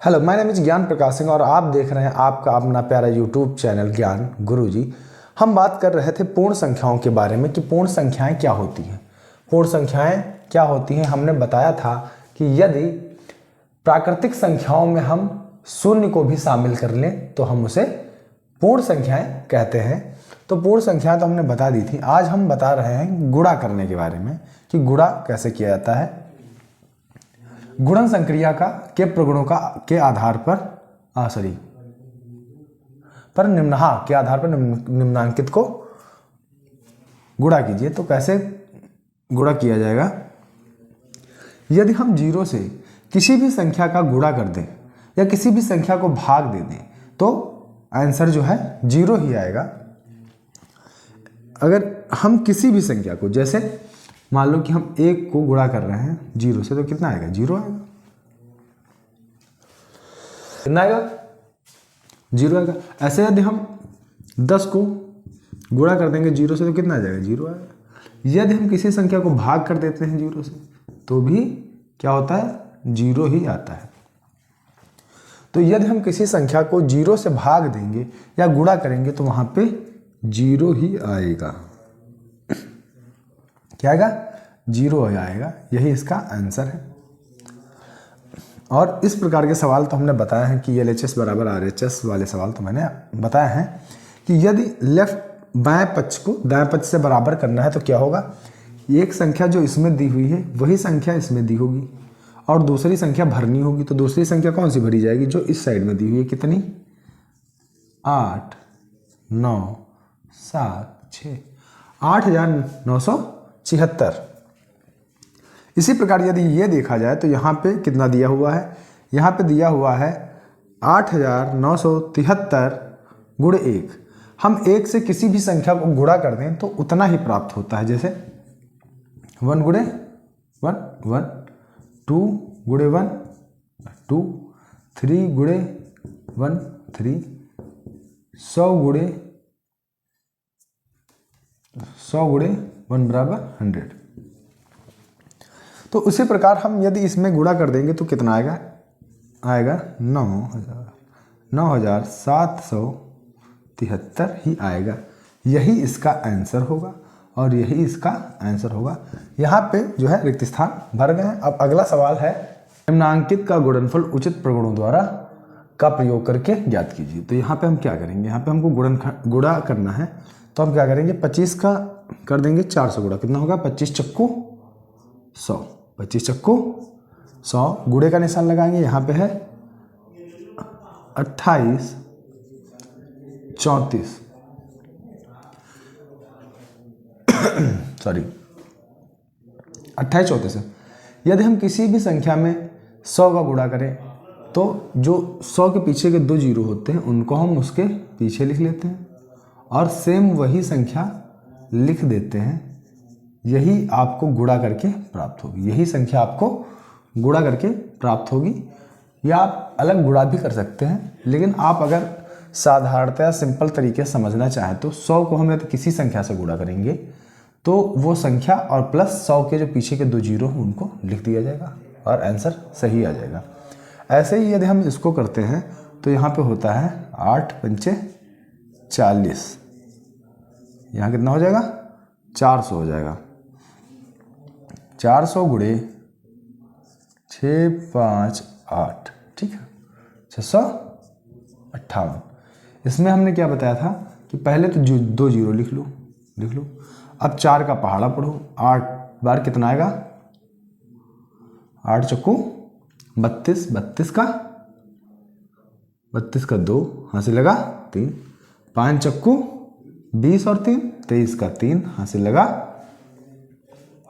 Hello, my name is ज्ञान प्रकाश सिंह और आप देख रहे हैं आपका अपना प्यारा यूट्यूब चैनल ज्ञान गुरुजी। हम बात कर रहे थे पूर्ण संख्याओं के बारे में कि पूर्ण संख्याएं क्या होती हैं। पूर्ण संख्याएं क्या होती हैं हमने बताया था कि यदि प्राकृतिक संख्याओं में हम शून्य को भी शामिल कर लें तो हम उसे पूर्ण संख्याएं कहते हैं। तो पूर्ण संख्याएं तो हमने बता दी थी। आज हम बता रहे हैं गुणा करने के बारे में कि गुणा कैसे किया जाता है। गुणन संक्रिया के प्रगुणों के आधार पर के आधार पर निम्नांकित को गुणा कीजिए। तो कैसे गुणा किया जाएगा? यदि हम जीरो से किसी भी संख्या का गुणा कर दें या किसी भी संख्या को भाग दे दें तो आंसर जो है जीरो ही आएगा। अगर हम किसी भी संख्या को, जैसे मान लो कि हम एक को गुणा कर रहे हैं जीरो से, तो कितना आएगा? जीरो आएगा। कितना आएगा? जीरो आएगा। ऐसे यदि हम 10 को गुणा कर देंगे जीरो से तो कितना आ जाएगा? जीरो आएगा। यदि हम किसी संख्या को भाग कर देते हैं जीरो से तो भी क्या होता है? जीरो ही आता है। तो यदि हम किसी संख्या को जीरो से भाग देंगे या गुणा करेंगे तो वहां पे जीरो ही आएगा। क्या आएगा? जीरो आएगा। यही इसका आंसर है। और इस प्रकार के सवाल तो हमने बताया है कि LHS बराबर RHS वाले सवाल तो मैंने बताया है कि यदि लेफ्ट बाएं पक्ष को दाएं पक्ष से बराबर करना है तो क्या होगा? एक संख्या जो इसमें दी हुई है वही संख्या इसमें दी होगी और दूसरी संख्या भरनी होगी। तो दूसरी संख्या कौन सी भरी जाएगी? जो इस साइड में दी हुई है। कितनी? 8 9 7 6 8976। इसी प्रकार यदि ये देखा जाए तो यहाँ पे कितना दिया हुआ है? यहाँ पे दिया हुआ है 8973 गुणे 1। हम 1 से किसी भी संख्या को गुणा कर दें तो उतना ही प्राप्त होता है। जैसे 1 गुणे 1 1, 2 गुणे 1 2, 3 गुणे 1 3, 100 गुणे 1 बराबर 100। तो उसी प्रकार हम यदि इसमें गुणा कर देंगे तो कितना आएगा? आएगा 9773 ही आएगा। यही इसका आंसर होगा और यही इसका आंसर होगा। यहाँ पे जो है रिक्त स्थान भर गए हैं। अब अगला सवाल है निम्नांकित का गुणनफल उचित प्रगुणों द्वारा का प्रयोग करके ज्ञात कीजिए। तो यहाँ पे हम क्या करेंगे? यहाँ पे हमको गुणा करना है तो हम क्या करेंगे? 25 का कर देंगे 4 से गुणा। कितना होगा? 25 चक्कू 100। 25 चक्कू 100 गुणे का निशान लगाएंगे। यहाँ पे है 28 34 सॉरी 28 34 है। यदि हम किसी भी संख्या में 100 का गुणा करें तो जो 100 के पीछे के 2 जीरो होते हैं उनको हम उसके पीछे लिख लेते हैं और सेम वही संख्या लिख देते हैं। यही आपको गुणा करके प्राप्त होगी। यही संख्या आपको गुणा करके प्राप्त होगी। या आप अलग गुणा भी कर सकते हैं, लेकिन आप अगर साधारणतया सिंपल तरीके से समझना चाहें तो 100 को हम यदि किसी संख्या से गुणा करेंगे तो वो संख्या और प्लस 100 के जो पीछे के 2 जीरो उनको लिख दिया जाएगा और आंसर सही आ जाएगा। ऐसे ही यदि हम इसको करते हैं तो यहाँ पे होता है 8 पंचे 40। यहाँ कितना हो जाएगा? 400 हो जाएगा। 400 गुणे 6 5 8, ठीक है, 658। इसमें हमने क्या बताया था कि पहले तो 2 जीरो लिख लो। अब 4 का पहाड़ा पढ़ो। 8 बार कितना आएगा? 8 चक्कू 32, 32 का 2 हासिल लगा 3, 5 चक्कू 20 और 3 23 का 3 हासिल लगा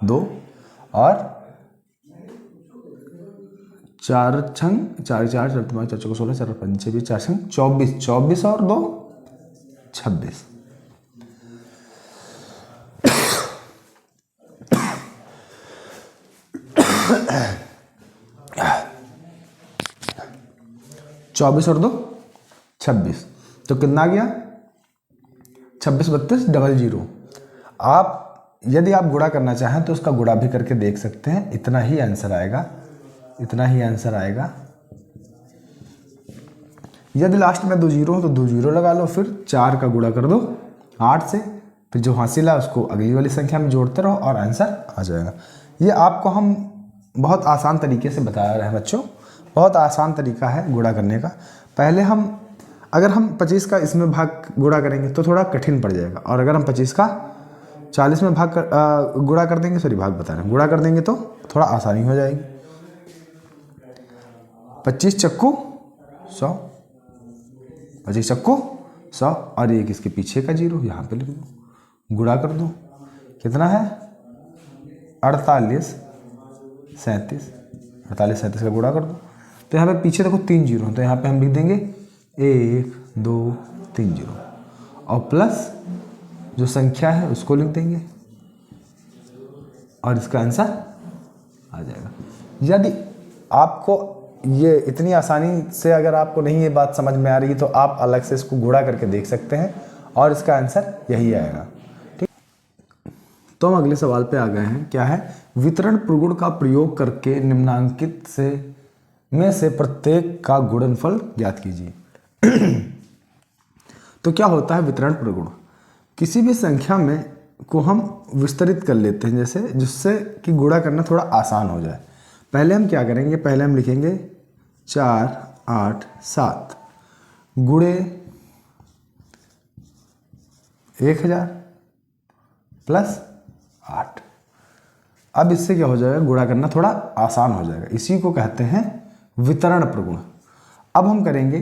2 और 4 छंग 4 4 4 5 4 16 4 5 6 4 छंग 24 24 और 2 26। चौबीस और 2 26। तो कितना आ गया? 26 32 00। आप यदि आप गुणा करना चाहें तो उसका गुणा भी करके देख सकते हैं। इतना ही आंसर आएगा। यदि लास्ट में 2 जीरो हो तो 2 जीरो लगा लो, फिर 4 का गुणा कर दो 8 से, फिर जो हासिल है उसको अगली वाली संख्या में जोड़ते रहो और आंसर आ जाएगा। ये आपको हम बहुत आसान तरीके से बता रहे हैं बच्चों, बहुत आसान तरीका है गुणा करने का। पहले अगर हम 25 का इसमें भाग गुणा करेंगे तो थोड़ा कठिन पड़ जाएगा, और अगर हम 25 का 40 में गुणा कर देंगे, सॉरी भाग बता रहे हैं, गुणा कर देंगे तो थोड़ा आसानी हो जाएगी। 25 चक्कू 100, 25 चक्कू 100, और एक इसके पीछे का जीरो यहाँ पे लिख दो, गुणा कर दो, कितना है 48 37, 48 37 का गुणा कर दो। तो यहाँ पे पीछे देखो 3 जीरो, तो यहाँ पे हम लिख देंगे 1 2 3 जीरो, और प्लस जो संख्या है उसको लिख देंगे, और इसका आंसर आ जाएगा। यदि आपको ये इतनी आसानी से अगर आपको नहीं ये बात समझ में आ रही तो आप अलग से इसको गुणा करके देख सकते हैं, और इसका आंसर यही आएगा। ठीक, तो हम अगले सवाल पे आ गए हैं। क्या है? वितरण प्रगुण का प्रयोग करके निम्नांकित में से प्रत्येक का गुणनफल ज्ञात कीजिए। तो क्या होता है वितरण प्रगुण? किसी भी संख्या में को हम विस्तरित कर लेते हैं, जैसे जिससे कि गुणा करना थोड़ा आसान हो जाए। पहले हम क्या करेंगे, पहले हम लिखेंगे 4 8 7 गुणे 1000 प्लस 8। अब इससे क्या हो जाएगा, गुणा करना थोड़ा आसान हो जाएगा, इसी को कहते हैं वितरण प्रगुण। अब हम करेंगे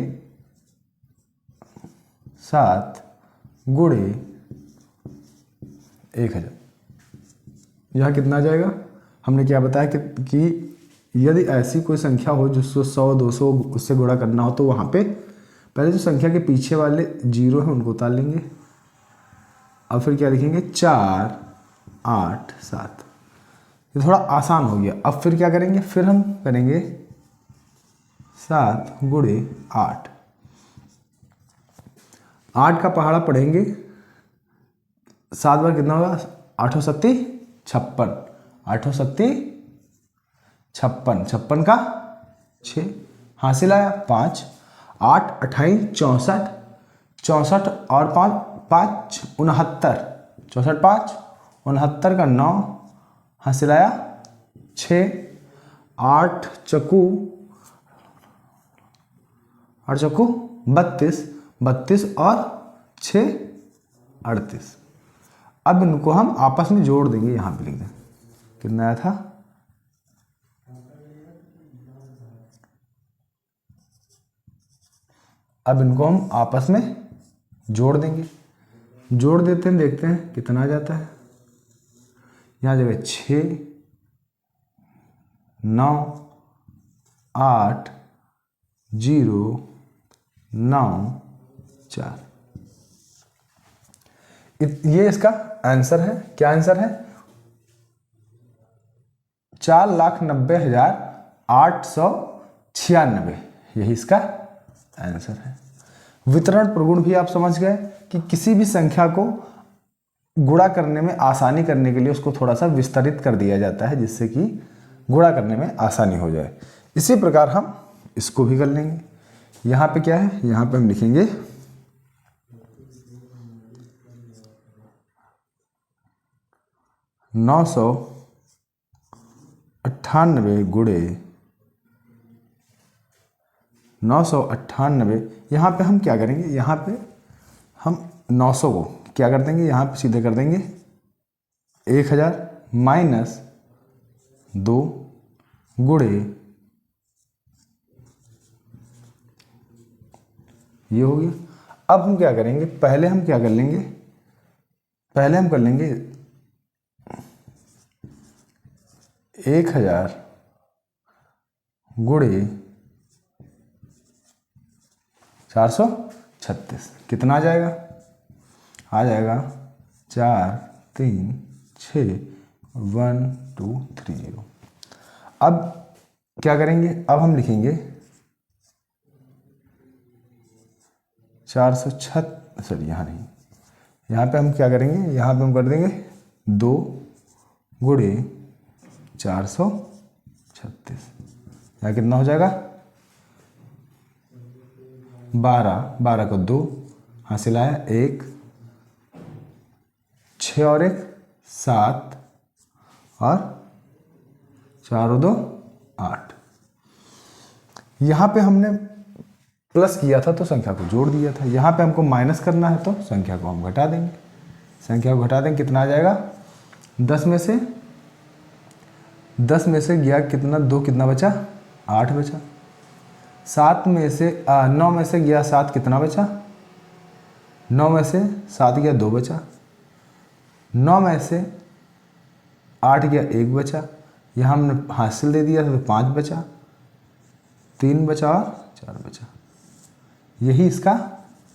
7 गुणे 1000, यहाँ कितना आ जाएगा? हमने क्या बताया कि यदि ऐसी कोई संख्या हो जिसको 100 200 उससे गुणा करना हो, तो वहाँ पे पहले जो संख्या के पीछे वाले जीरो हैं उनको उतार लेंगे, और फिर क्या लिखेंगे 4 8 7। ये थोड़ा आसान हो गया। अब फिर क्या करेंगे, फिर हम करेंगे 7 गुणे 8, 8 का पहाड़ा पढ़ेंगे, 7 बार कितना होगा, 8 सत्ती 56, 8 सत्ती 56, 56 का 6, हासिल आया 5, 8 28 64, 64 और 5 5 69, 64 5 69 का 9, हासिल आया 6, 8 चक्कू 32, 32 और 6 38। अब इनको हम आपस में जोड़ देंगे, यहाँ पे लिख दें कितना आया था, अब इनको हम आपस में जोड़ देंगे, जोड़ देते हैं, देखते हैं कितना आ जाता है। यहाँ जगह 6 9 8 0 9 4, ये इसका आंसर है। क्या आंसर है? 4,90,896, यही इसका आंसर है। वितरण प्रगुण भी आप समझ गए कि किसी भी संख्या को गुणा करने में आसानी करने के लिए उसको थोड़ा सा विस्तरित कर दिया जाता है, जिससे कि गुणा करने में आसानी हो जाए। इसी प्रकार हम इसको भी कर लेंगे। यहाँ पे क्या है, यहाँ पे हम लिखेंगे 998 गुणे 998। यहाँ पे हम क्या करेंगे, यहाँ पे हम 900 को क्या कर देंगे, यहाँ पे सीधे कर देंगे 1000 माइनस 2 गुणे, ये हो गया। अब हम क्या करेंगे, पहले हम क्या कर लेंगे, पहले हम कर लेंगे 1000 गुणे 436, कितना आ जाएगा, आ जाएगा 4 3 6 1 2 3 0। अब क्या करेंगे, अब हम लिखेंगे 406, सॉरी यहाँ नहीं, यहाँ पे हम क्या करेंगे, यहाँ पे हम कर देंगे 2 गुणे 436, यहाँ कितना हो जाएगा 12, 12 को 2 हासिल आया 1, 6 और 1 7 और 4 और 2 8। यहाँ पे हमने प्लस किया था तो संख्या को जोड़ दिया था, यहाँ पे हमको माइनस करना है तो संख्या को हम घटा देंगे। संख्या को घटा देंगे, कितना आ जाएगा 10 में से गया कितना 2, कितना बचा 8 बचा। 7 में से 9 में से गया 7, कितना बचा 9 में से 7 गया 2 बचा। 9 में से 8 गया 1 बचा। यहाँ हमने हासिल दे दिया था तो 5 बचा, 3 बचा और 4 बचा। यही इसका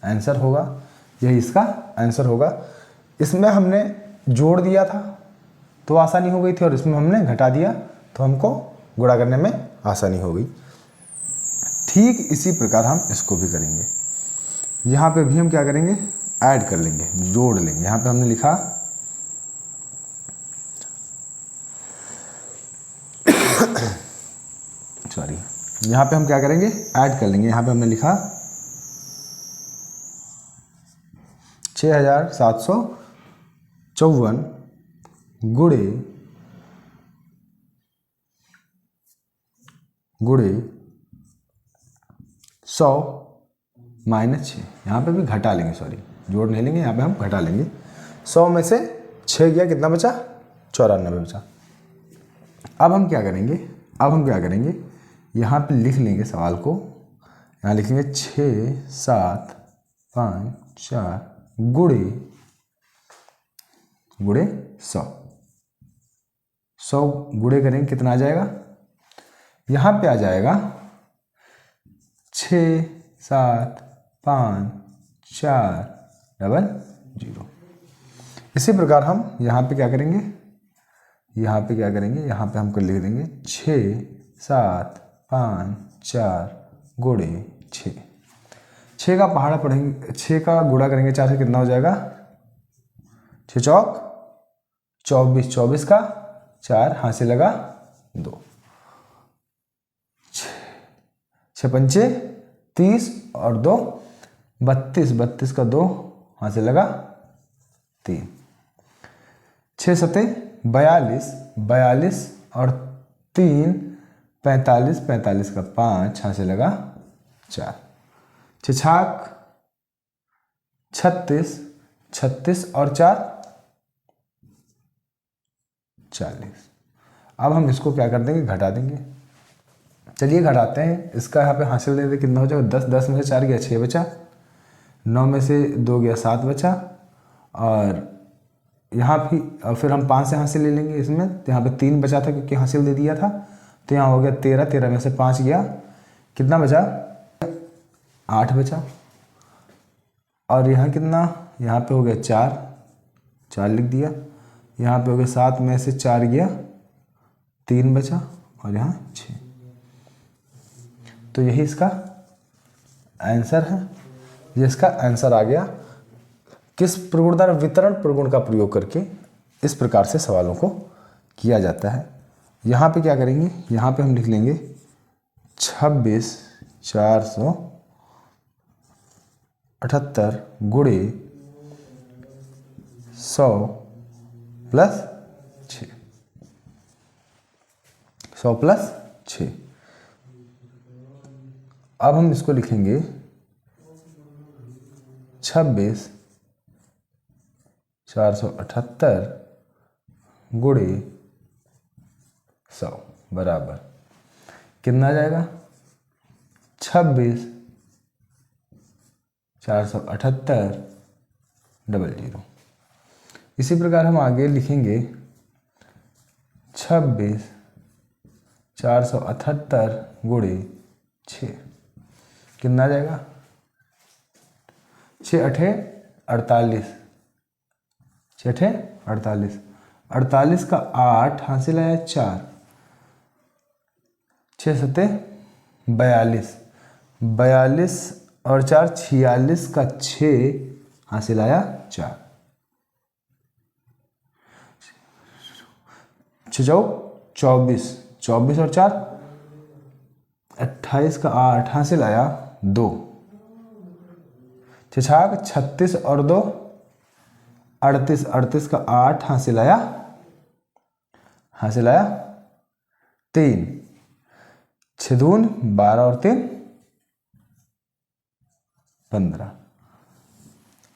आंसर होगा, यही इसका आंसर होगा। इसमें हमने जोड़ दिया था तो आसानी हो गई थी और इसमें हमने घटा दिया तो हमको गुणा करने में आसानी हो गई। ठीक इसी प्रकार हम इसको भी करेंगे। यहाँ पे भी हम क्या करेंगे, ऐड कर लेंगे, जोड़ लेंगे। यहाँ पे हमने लिखा सॉरी, यहाँ पे हम क्या करेंगे, ऐड कर लेंगे। यहाँ पे हमने लिखा 6754 गुणे 100 माइनस 6। यहाँ पे भी घटा लेंगे, सॉरी जोड़ नहीं लेंगे, यहाँ पे हम घटा लेंगे। 100 में से 6 गया, कितना बचा 94 बचा। अब हम क्या करेंगे, यहाँ पे लिख लेंगे सवाल को। यहाँ लिखेंगे 6754 गुणे 100। 100 गुणे करेंगे, कितना आ जाएगा, यहाँ पे आ जाएगा 675400। इसी प्रकार हम यहाँ पे क्या करेंगे, यहाँ पे हम कर लिख देंगे 6754 गुणे 6। 6 का पहाड़ा पढ़ेंगे, 6 का गुणा करेंगे 4 से, कितना हो जाएगा 6 चौक 24, 24 का 4 हासिल लगा 2, 6 पंचे 30 और 2 32, 32 का 2 हासिल लगा 3, 6 सते 42, 42 और 3 45, 45 का 5 हासिल लगा 4, 6 छाक 36, 36 और 4 40। अब हम इसको क्या कर देंगे, घटा देंगे। चलिए घटाते हैं। इसका यहाँ पे हासिल दे दे, कितना हो जाएगा 10, 10 में से 4 गया 6 बचा, 9 में से 2 गया 7 बचा, और यहाँ भी फिर हम 5 से हासिल ले लेंगे इसमें, तो यहाँ पे 3 बचा था क्योंकि हासिल दे दिया था, तो यहाँ हो गया 13, 13 में से 5 गया, कितना बचा 8 बचा। और यहाँ कितना, यहाँ पे हो गया 4, 4 लिख दिया। यहाँ पे हो गया 7 में से 4 गया 3 बचा, और यहाँ 6। तो यही इसका आंसर है, ये इसका आंसर आ गया। किस प्रगुण द्वारा, वितरण प्रगुण का प्रयोग करके इस प्रकार से सवालों को किया जाता है। यहाँ पे क्या करेंगे, यहाँ पे हम लिख लेंगे 26,478 गुणे 100 प्लस 6, 100 प्लस 6। अब हम इसको लिखेंगे 26,478 गुणे 100 बराबर कितना आ जाएगा 26,478 00। इसी प्रकार हम आगे लिखेंगे 26,478 गुणे 6, कितना आ जाएगा 6 अठे 48, 6 अठे 48, 48 का 8 हासिल आया 4, 6 सते 42, 42 और 4 46 का 6 हासिल आया 4, 6 चौक 24, 24 और 4 28 का 8 हासिल आया 2, छछाक 36 और 2 38, 38 का 8 हासिल आया 3, 6 दून 12 और 3 15।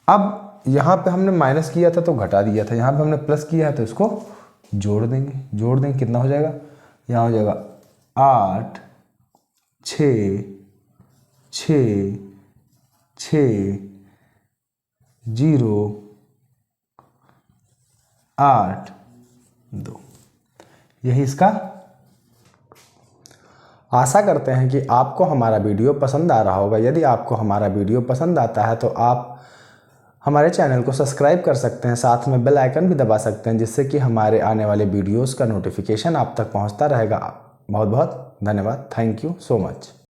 अब यहाँ पे हमने माइनस किया था तो घटा दिया था, यहाँ पे हमने प्लस किया है तो इसको जोड़ देंगे। कितना हो जाएगा, यहाँ हो जाएगा 8 6 6 6 0 8 2। यही इसका। आशा करते हैं कि आपको हमारा वीडियो पसंद आ रहा होगा। यदि आपको हमारा वीडियो पसंद आता है तो आप हमारे चैनल को सब्सक्राइब कर सकते हैं, साथ में बेल आइकन भी दबा सकते हैं, जिससे कि हमारे आने वाले वीडियोस का नोटिफिकेशन आप तक पहुंचता रहेगा। बहुत बहुत धन्यवाद। Thank you so much.